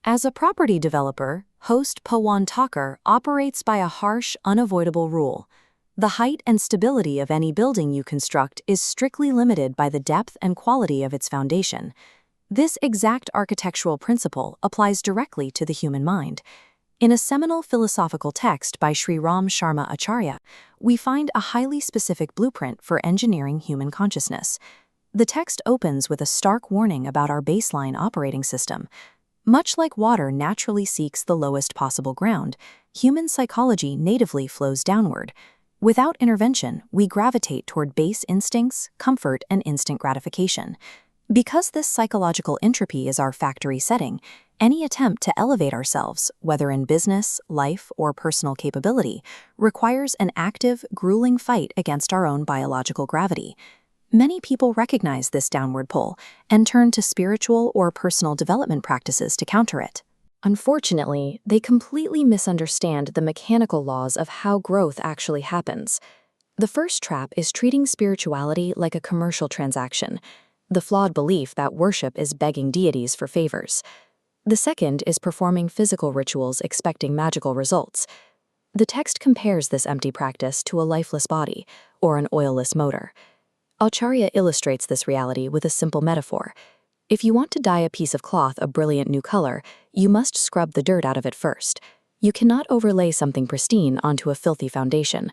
As a property developer, host Pawan Thakur operates by a harsh, unavoidable rule. The height and stability of any building you construct is strictly limited by the depth and quality of its foundation. This exact architectural principle applies directly to the human mind. In a seminal philosophical text by Sri Ram Sharma Acharya, we find a highly specific blueprint for engineering human consciousness. The text opens with a stark warning about our baseline operating system. Much like water naturally seeks the lowest possible ground, human psychology natively flows downward. Without intervention, we gravitate toward base instincts, comfort, and instant gratification. Because this psychological entropy is our factory setting, any attempt to elevate ourselves, whether in business, life, or personal capability, requires an active, grueling fight against our own biological gravity. Many people recognize this downward pull and turn to spiritual or personal development practices to counter it. Unfortunately, they completely misunderstand the mechanical laws of how growth actually happens. The first trap is treating spirituality like a commercial transaction, the flawed belief that worship is begging deities for favors. The second is performing physical rituals expecting magical results. The text compares this empty practice to a lifeless body or an oilless motor. Acharya illustrates this reality with a simple metaphor. If you want to dye a piece of cloth a brilliant new color, you must scrub the dirt out of it first. You cannot overlay something pristine onto a filthy foundation.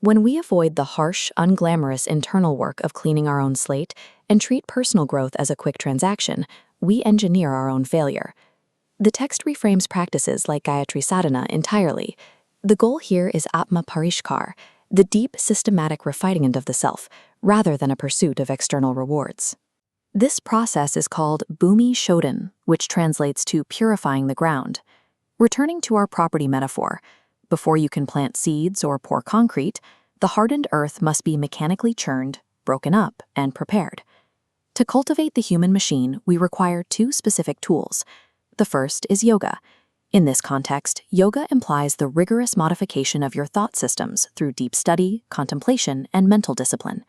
When we avoid the harsh, unglamorous internal work of cleaning our own slate and treat personal growth as a quick transaction, we engineer our own failure. The text reframes practices like Gayatri sadhana entirely. The goal here is Atma Parishkar, the deep, systematic refinement of the self, rather than a pursuit of external rewards. This process is called Bhumi Shodhan, which translates to purifying the ground. Returning to our property metaphor, before you can plant seeds or pour concrete, the hardened earth must be mechanically churned, broken up, and prepared. To cultivate the human machine, we require two specific tools. The first is yoga. In this context, yoga implies the rigorous modification of your thought systems through deep study, contemplation, and mental discipline.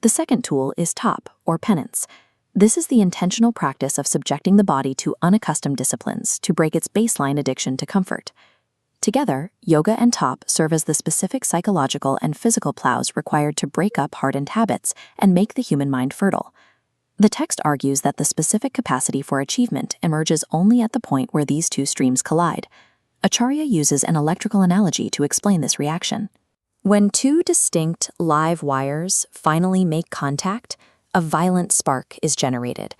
The second tool is tap, or penance. This is the intentional practice of subjecting the body to unaccustomed disciplines to break its baseline addiction to comfort. Together, yoga and tap serve as the specific psychological and physical plows required to break up hardened habits and make the human mind fertile. The text argues that the specific capacity for achievement emerges only at the point where these two streams collide. Acharya uses an electrical analogy to explain this reaction. When two distinct, live wires finally make contact, a violent spark is generated.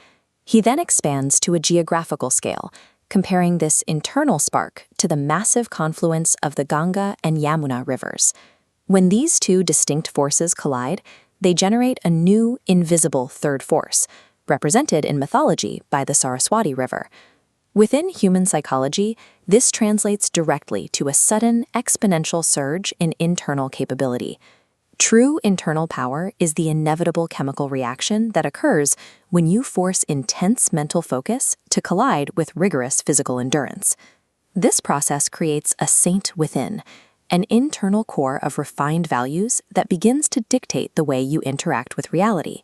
He then expands to a geographical scale, comparing this internal spark to the massive confluence of the Ganga and Yamuna rivers. When these two distinct forces collide, they generate a new, invisible third force, represented in mythology by the Saraswati River. Within human psychology, this translates directly to a sudden, exponential surge in internal capability. True internal power is the inevitable chemical reaction that occurs when you force intense mental focus to collide with rigorous physical endurance. This process creates a saint within, an internal core of refined values that begins to dictate the way you interact with reality.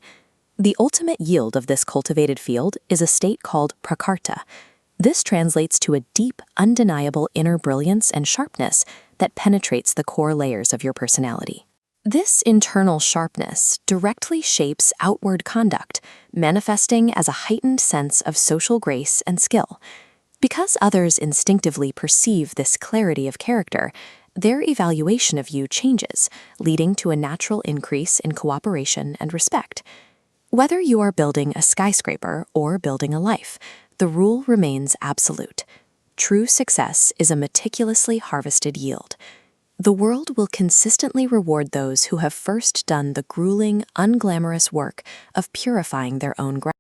The ultimate yield of this cultivated field is a state called prakarta. This translates to a deep, undeniable inner brilliance and sharpness that penetrates the core layers of your personality. This internal sharpness directly shapes outward conduct, manifesting as a heightened sense of social grace and skill. Because others instinctively perceive this clarity of character, their evaluation of you changes, leading to a natural increase in cooperation and respect. Whether you are building a skyscraper or building a life, the rule remains absolute. True success is a meticulously harvested yield. The world will consistently reward those who have first done the grueling, unglamorous work of purifying their own ground.